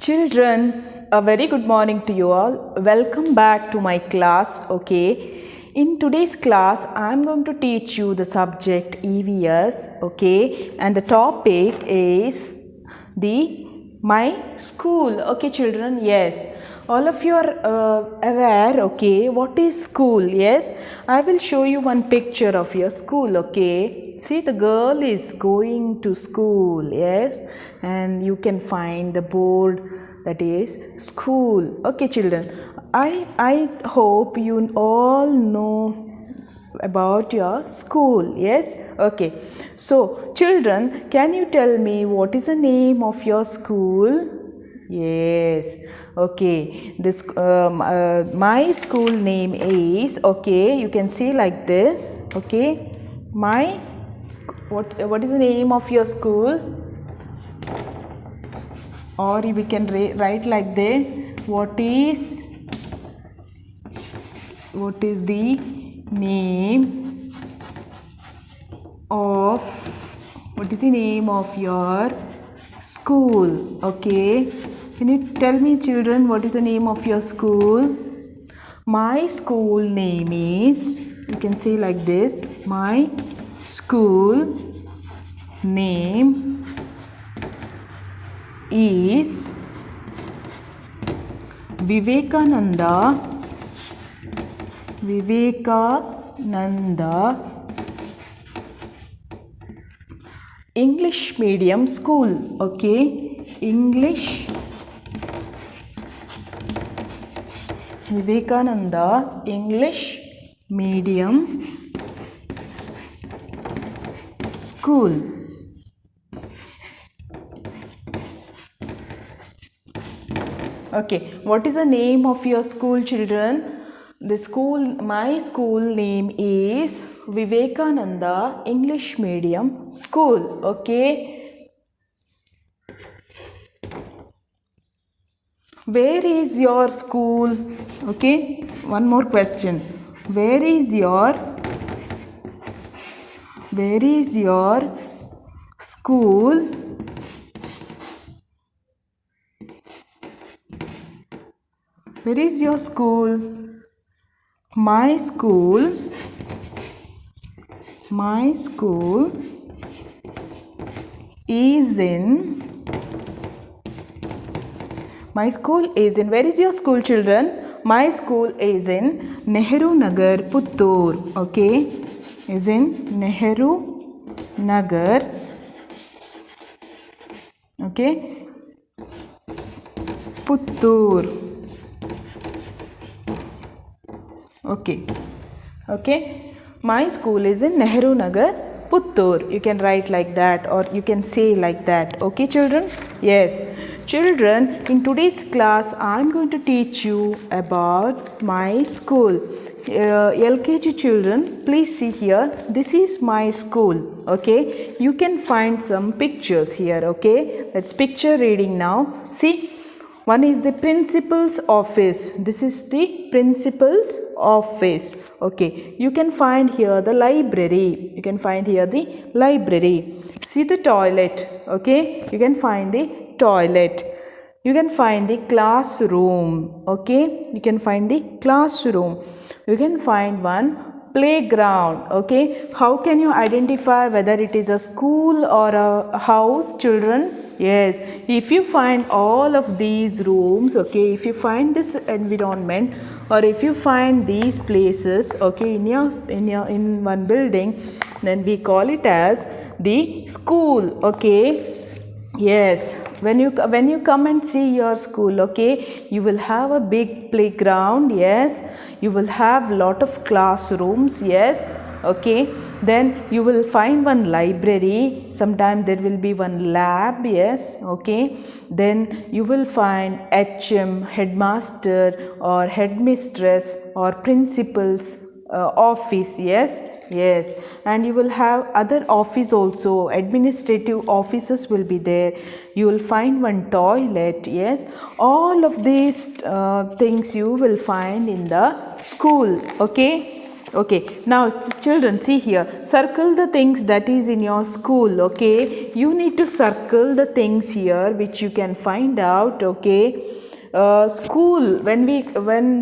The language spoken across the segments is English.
Children, a very good morning to you all. Welcome back to my class. Okay. In today's class, I am going to teach you the subject EVS. Okay. And the topic is the my school. Okay, children. Yes. All of you are aware. Okay. What is school? Yes. I will show you one picture of your school. Okay. See, the girl is going to school. Yes. And you can find the board that is school. Okay, children. I hope you all know about your school. Yes. Okay. So, children, can you tell me what is the name of your school? Yes. Okay. This my school name is, okay, you can see like this. Okay. My what is the name of your school? Or we can write like this. What is the name of your school? Okay, can you tell me, children, what is the name of your school? My school name is, you can say like this, my school name is Vivekananda English Medium School. Okay, Vivekananda English Medium School. Okay, what is the name of your school, children? My school name is Vivekananda English Medium School. Okay. Where is your school? Okay, one more question. Where is your school? Where is your school? My school is in. Where is your school, children? My school is in Nehru Nagar, Puttur. Okay, is in Nehru Nagar. Okay, Puttur. Okay, my school is in Nehru Nagar, Puttur. You can write like that, or you can say like that. Okay, children? Yes. Children, in today's class, I am going to teach you about my school. LKG children, please see here. This is my school. Okay, you can find some pictures here. Okay, let's picture reading now. See. One is the principal's office. This is the principal's office. Okay. You can find here the library. See the toilet. Okay. You can find the toilet. You can find the classroom. Okay. You can find the classroom. You can find one playground. Okay. How can you identify whether it is a school or a house, children? Yes, if you find all of these rooms, okay, if you find this environment, or if you find these places, okay, in one building, then we call it as the school. Okay. Yes, when you come and see your school, okay, you will have a big playground. Yes, you will have lot of classrooms. Yes. Okay, then you will find one library. Sometime there will be one lab. Yes. Okay, then you will find HM, headmaster or headmistress or principal's office. Yes, and you will have other office also. Administrative offices will be there. You will find one toilet. Yes, all of these things you will find in the school. Okay. Okay, now children, see here, circle the things that is in your school. Okay, you need to circle the things here which you can find out. Okay, school, when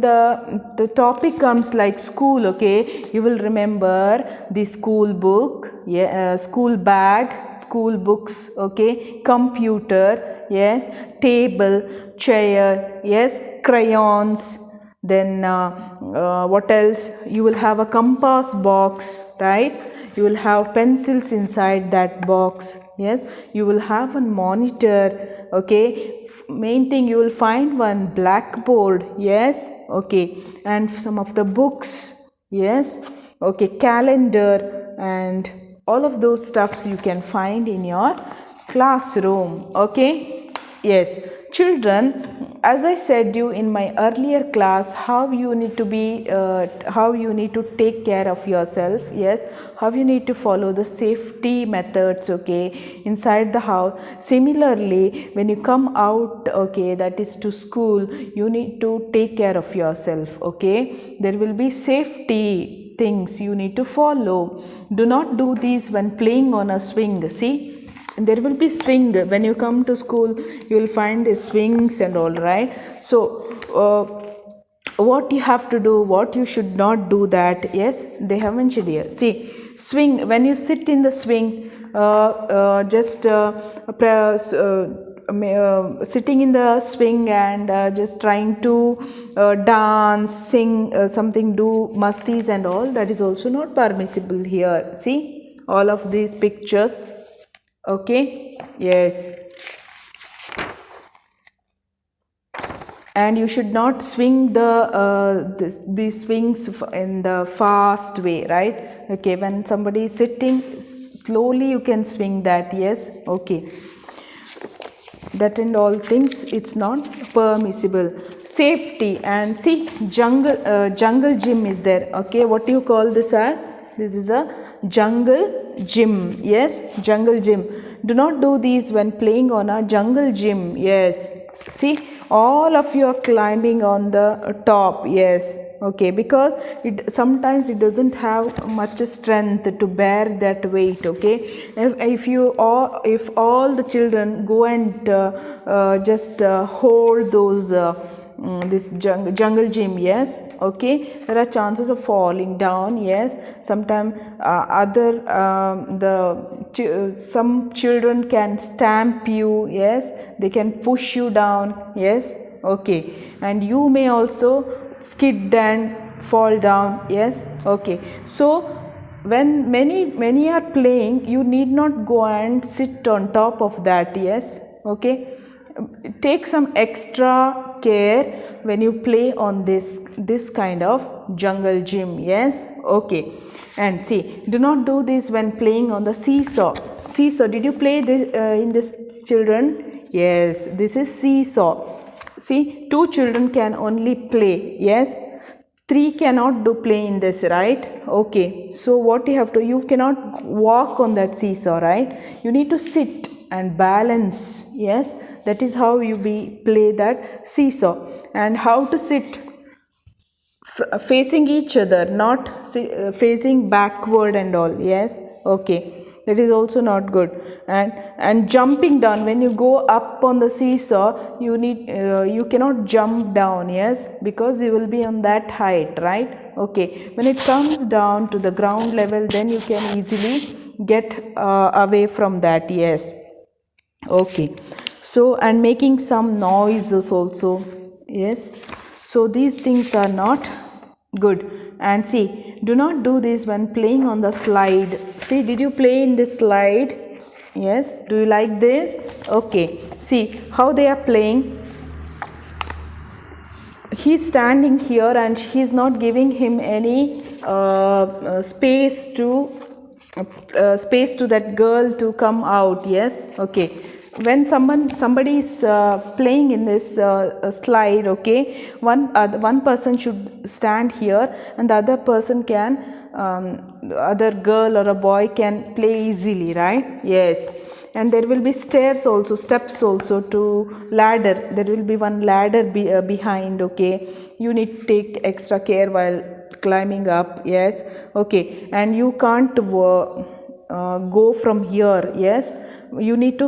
the topic comes like school, okay, you will remember the school book, yeah, school bag, school books, okay, computer, yes, table, chair, yes, crayons. Then what else? You will have a compass box, right? You will have pencils inside that box. Yes, you will have a monitor. Okay, main thing, you will find one blackboard. Yes, okay, and some of the books. Yes, okay, calendar, and all of those stuffs you can find in your classroom. Okay, yes, children, as I said you in my earlier class, how you need to be, how you need to take care of yourself. Yes, how you need to follow the safety methods, okay, inside the house. Similarly, when you come out, okay, that is to school, you need to take care of yourself. Okay, there will be safety things you need to follow. Do not do these when playing on a swing. See, there will be swing when you come to school, you will find the swings and all, right? So what you have to do, what you should not do, that, yes, they have mentioned here. See, swing, when you sit in the swing, sitting in the swing and just trying to dance, sing something, do mastis and all, that is also not permissible here. See, all of these pictures. Okay, yes, and you should not swing the swings in the fast way, right? Okay, when somebody is sitting, slowly you can swing that. Yes, okay, that and all things, it's not permissible. Safety, and see, jungle gym is there. Okay, what do you call this as? This is a jungle gym. Yes, jungle gym. Do not do these when playing on a jungle gym. Yes, see, all of you are climbing on the top. Yes, okay, because it sometimes it doesn't have much strength to bear that weight. Okay, if all the children go and just hold those this jungle gym, yes, okay, there are chances of falling down. Yes, sometimes some children can stamp you. Yes, they can push you down. Yes, okay, and you may also skid and fall down. Yes, okay, so when many are playing, you need not go and sit on top of that. Yes, okay, take some extra care when you play on this kind of jungle gym. Yes, okay, and see, do not do this when playing on the seesaw. Did you play this in this, children? Yes, this is seesaw. See, 2 children can only play. Yes, 3 cannot do play in this, right? Okay, so what you have to, you cannot walk on that seesaw, right? You need to sit and balance. Yes, that is how you play that seesaw. And how to sit facing each other, not facing backward and all. Yes, okay, that is also not good. And jumping down, when you go up on the seesaw, you cannot jump down. Yes, because you will be on that height, right? Okay, when it comes down to the ground level, then you can easily get away from that. Yes, okay, so, and making some noises also. Yes, so these things are not good. And see, do not do this when playing on the slide. See, did you play in this slide? Yes, do you like this? Okay, see how they are playing. He's standing here and he's not giving him any space to that girl to come out. Yes, okay, when somebody is playing in this slide, okay, one person should stand here and the other person can the other girl or a boy can play easily, right? Yes, and there will be stairs also, steps also to ladder. There will be one ladder behind. Okay, you need to take extra care while climbing up, yes, okay, and you can't go from here, yes, you need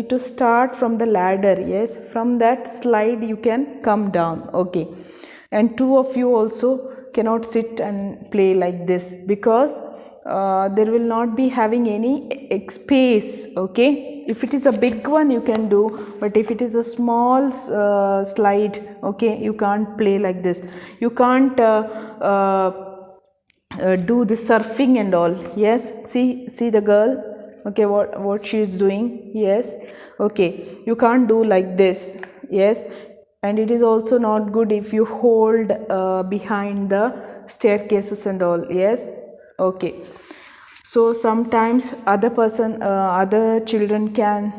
to start from the ladder, yes, from that slide you can come down, okay, and two of you also cannot sit and play like this because there will not be having any space, okay. If it is a big one you can do, but if it is a small slide, okay, you can't play like this. You can't do the surfing and all, yes. See the girl, okay, what she is doing, yes, okay, you can't do like this, yes, and it is also not good if you hold behind the staircases and all, yes, okay. So sometimes other children can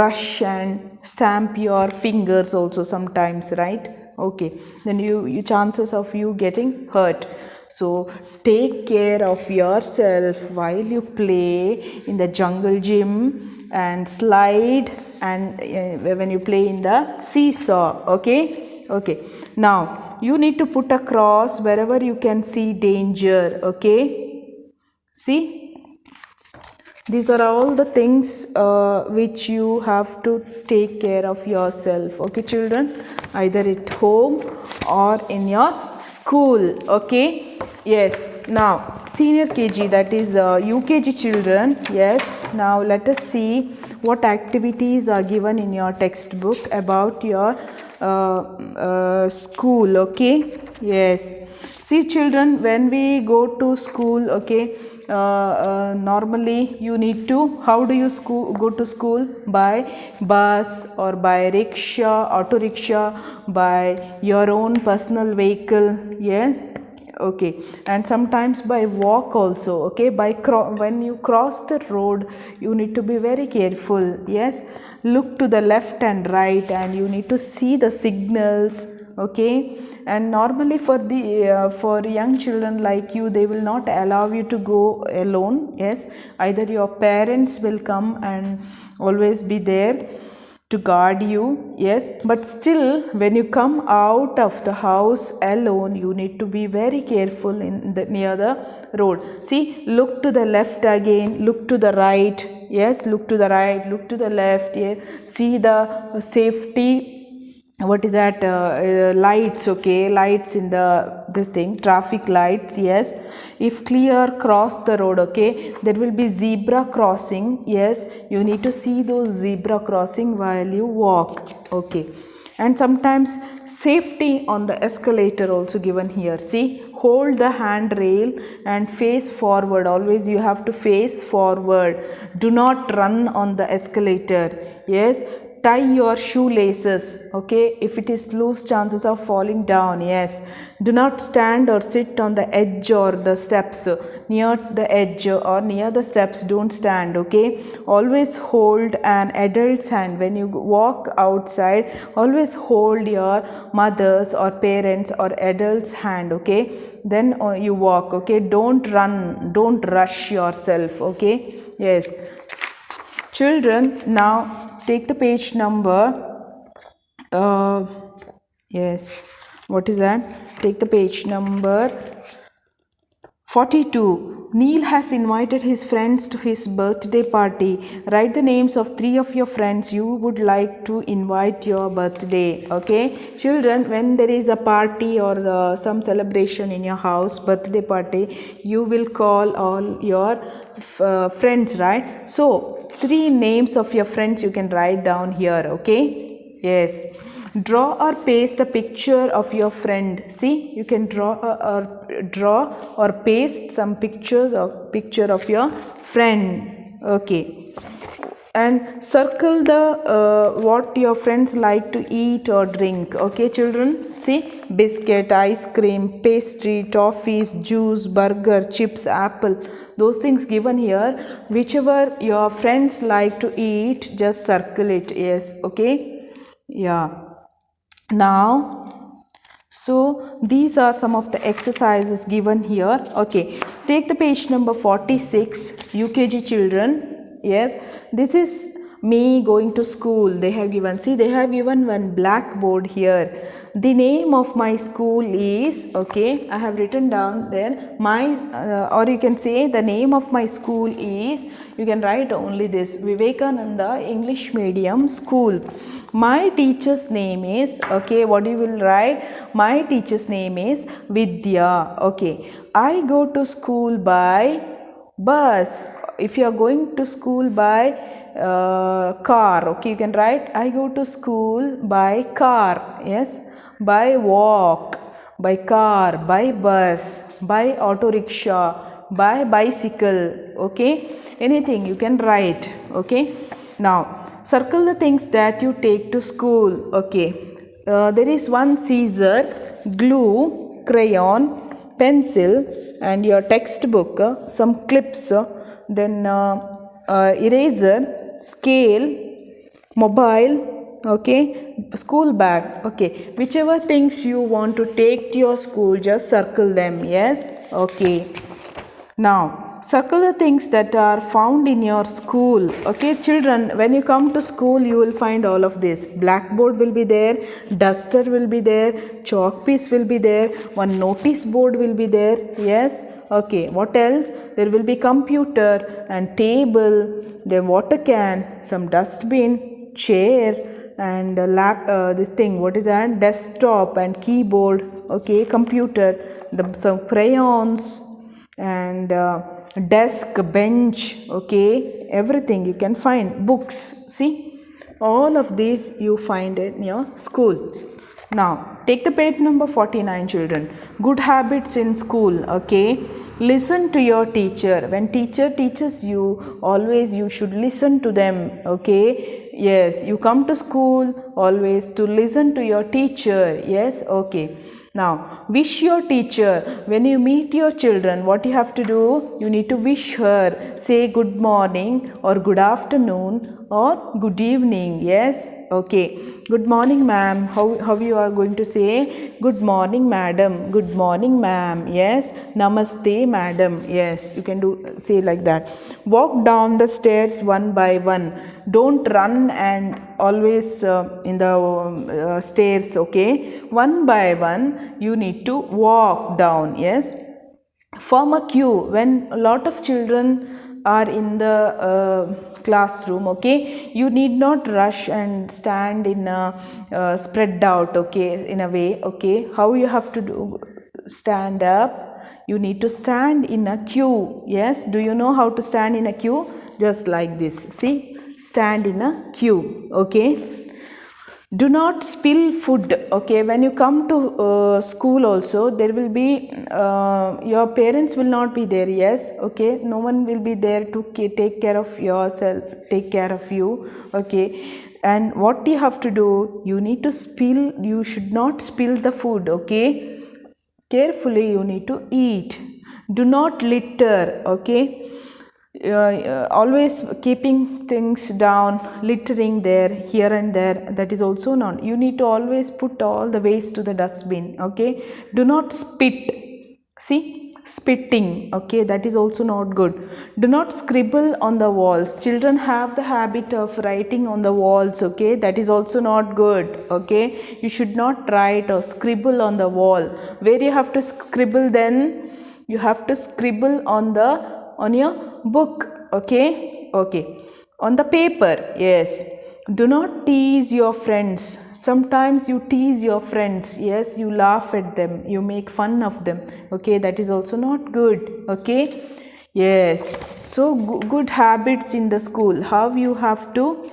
rush and stamp your fingers also sometimes, right, okay, then you chances of you getting hurt. So take care of yourself while you play in the jungle gym and slide, and when you play in the seesaw, okay, okay. Now you need to put a cross wherever you can see danger, okay. See, these are all the things which you have to take care of yourself, okay children, either at home or in your school, okay. Yes, now senior KG, that is UKG children, yes, now let us see what activities are given in your textbook about your school, okay. Yes, see children, when we go to school, okay, normally you need to, how do you go to school? By bus or by rickshaw, auto rickshaw, by your own personal vehicle, yes, okay, and sometimes by walk also, okay. By when you cross the road you need to be very careful, yes, look to the left and right, and you need to see the signals, okay. And normally for young children like you, they will not allow you to go alone, yes, either your parents will come and always be there to guard you, yes, but still when you come out of the house alone, you need to be very careful near the road. See, look to the left again, look to the right, yes, look to the right, look to the left, yeah. See the safety, what is that, lights, okay, lights in the this thing, traffic lights, yes. If clear, cross the road, okay. There will be zebra crossing, yes, you need to see those zebra crossing while you walk, okay. And sometimes safety on the escalator also given here. See, hold the handrail and face forward, always you have to face forward, do not run on the escalator, yes. Tie your shoelaces, okay, if it is loose, chances of falling down, yes. Do not stand or sit on the edge or the steps, near the edge or near the steps, don't stand, okay. Always hold an adult's hand when you walk outside, always hold your mother's or parents or adult's hand, okay, then you walk, okay. Don't run, don't rush yourself, okay. Yes children, now take the page number, yes, what is that, take the page number 42. Neil has invited his friends to his birthday party. Write the names of 3 of your friends you would like to invite your birthday, okay. Children, when there is a party or some celebration in your house, birthday party, you will call all your friends, right. So 3 names of your friends you can write down here, okay. Yes, draw or paste a picture of your friend. See, you can draw or paste some picture of your friend, okay. And circle the what your friends like to eat or drink, okay children. See, biscuit, ice cream, pastry, toffees, juice, burger, chips, apple, those things given here, whichever your friends like to eat, just circle it, yes, okay. Yeah, now so these are some of the exercises given here, okay. Take the page number 46, UKG children, yes, this is me going to school. They have given, see, they have given one blackboard here. The name of my school is, okay, I have written down there, my, or you can say the name of my school is, you can write only this, Vivekananda English Medium School. My teacher's name is, okay, what you will write? My teacher's name is Vidya. Okay, I go to school by bus. If you are going to school by car, okay, you can write I go to school by car. Yes, by walk, by car, by bus, by auto rickshaw, by bicycle. Okay, anything you can write. Okay, now circle the things that you take to school. Okay, there is one scissor, glue, crayon, pencil, and your textbook, some clips, then eraser, scale, mobile, okay, school bag. Okay, whichever things you want to take to your school, just circle them. Yes, okay. Now circle the things that are found in your school. Okay, children, when you come to school, you will find all of this. Blackboard will be there, duster will be there, chalk piece will be there, one notice board will be there. Yes, okay. What else? There will be computer and table, the water can, some dustbin, chair, and this thing, what is that? Desktop and keyboard. Okay, computer, some crayons, and desk, bench, okay, everything you can find, books. See, all of these you find in your school. Now take the page number 49, children. Good habits in school. Okay, listen to your teacher. When teacher teaches you, always you should listen to them. Okay, yes, you come to school always to listen to your teacher. Yes, okay. Now, wish your teacher. When you meet your children, what you have to do? You need to wish her. Say good morning or good afternoon or good evening. Yes, okay. Good morning, ma'am. How you are going to say? Good morning, madam. Good morning, ma'am. Yes. Namaste, madam. Yes, you can do say like that. Walk down the stairs one by one. Don't run and always in the stairs. Okay, one by one you need to walk down. Yes, form a queue. When a lot of children are in the classroom, okay, you need not rush and stand in a spread out, okay, in a way. Okay, how you have to do? Stand up. You need to stand in a queue. Yes, do you know how to stand in a queue? Just like this. See, stand in a queue. Okay, do not spill food. Okay, when you come to school also, there will be your parents will not be there. Yes, okay, no one will be there to take care of yourself, take care of you. Okay, and what you have to do, you need to spill, you should not spill the food. Okay, carefully you need to eat. Do not litter. Okay, always keeping things down, littering there, here and there, that is also not. You need to always put all the waste to the dustbin. Okay, do not spit. See, spitting, okay, that is also not good. Do not scribble on the walls. Children have the habit of writing on the walls. Okay, that is also not good. Okay, you should not write or scribble on the wall. Where you have to scribble? Then you have to scribble on your book. Okay, okay, on the paper. Yes, do not tease your friends. Sometimes you tease your friends. Yes, you laugh at them, you make fun of them. Okay, that is also not good. Okay, yes, so good habits in the school, how you have to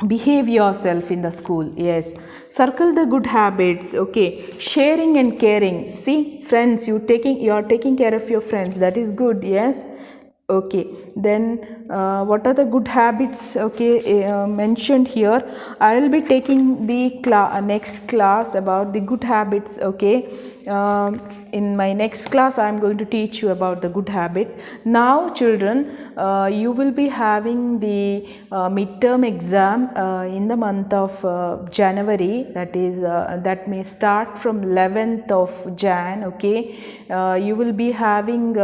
behave yourself in the school. Yes, circle the good habits. Okay, sharing and caring. See, friends, you are taking care of your friends, that is good. Yes, okay, then what are the good habits? Okay, mentioned here. I will be taking the next class about the good habits. Okay, in my next class I am going to teach you about the good habit. Now children, you will be having the midterm exam in the month of January, that is that may start from 11th of Jan. Okay, you will be having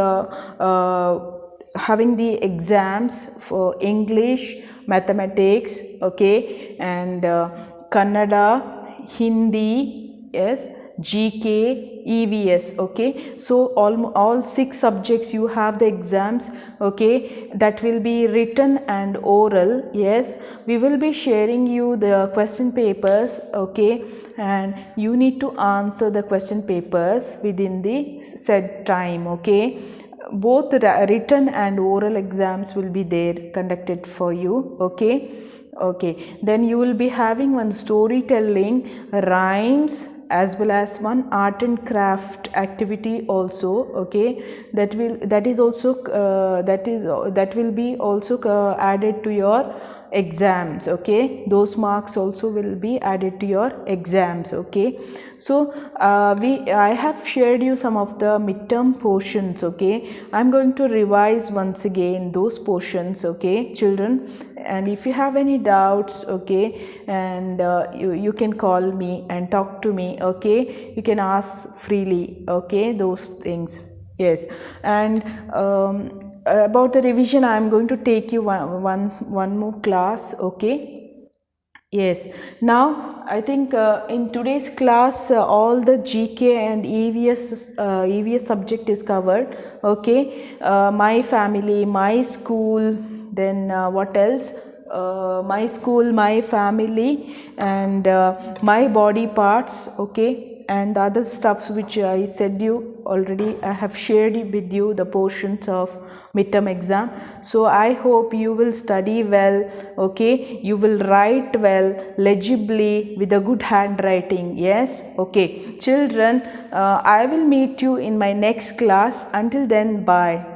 having the exams for English, mathematics, okay, and Kannada, Hindi, yes, GK, EVS, okay. So all 6 subjects you have the exams, okay, that will be written and oral. Yes, we will be sharing you the question papers, okay, and you need to answer the question papers within the said time, okay. Both written and oral exams will be there conducted for you, okay. Okay, then you will be having one storytelling, rhymes, as well as one art and craft activity also, okay. That is also that will be also added to your exams, okay. Those marks also will be added to your exams, okay. So I have shared you some of the midterm portions, okay. I'm going to revise once again those portions, okay, children. And if you have any doubts, okay, and you can call me and talk to me, okay. You can ask freely, okay, those things. Yes, and about the revision, I am going to take you one more class, okay. Yes, now I think in today's class all the GK and EVS subject is covered, okay. My family, my school, then what else? My school, my family, and my body parts, okay, and the other stuffs which I said you already. I have shared with you the portions of midterm exam. So I hope you will study well, okay. You will write well, legibly, with a good handwriting. Yes, okay, children. I will meet you in my next class. Until then, bye.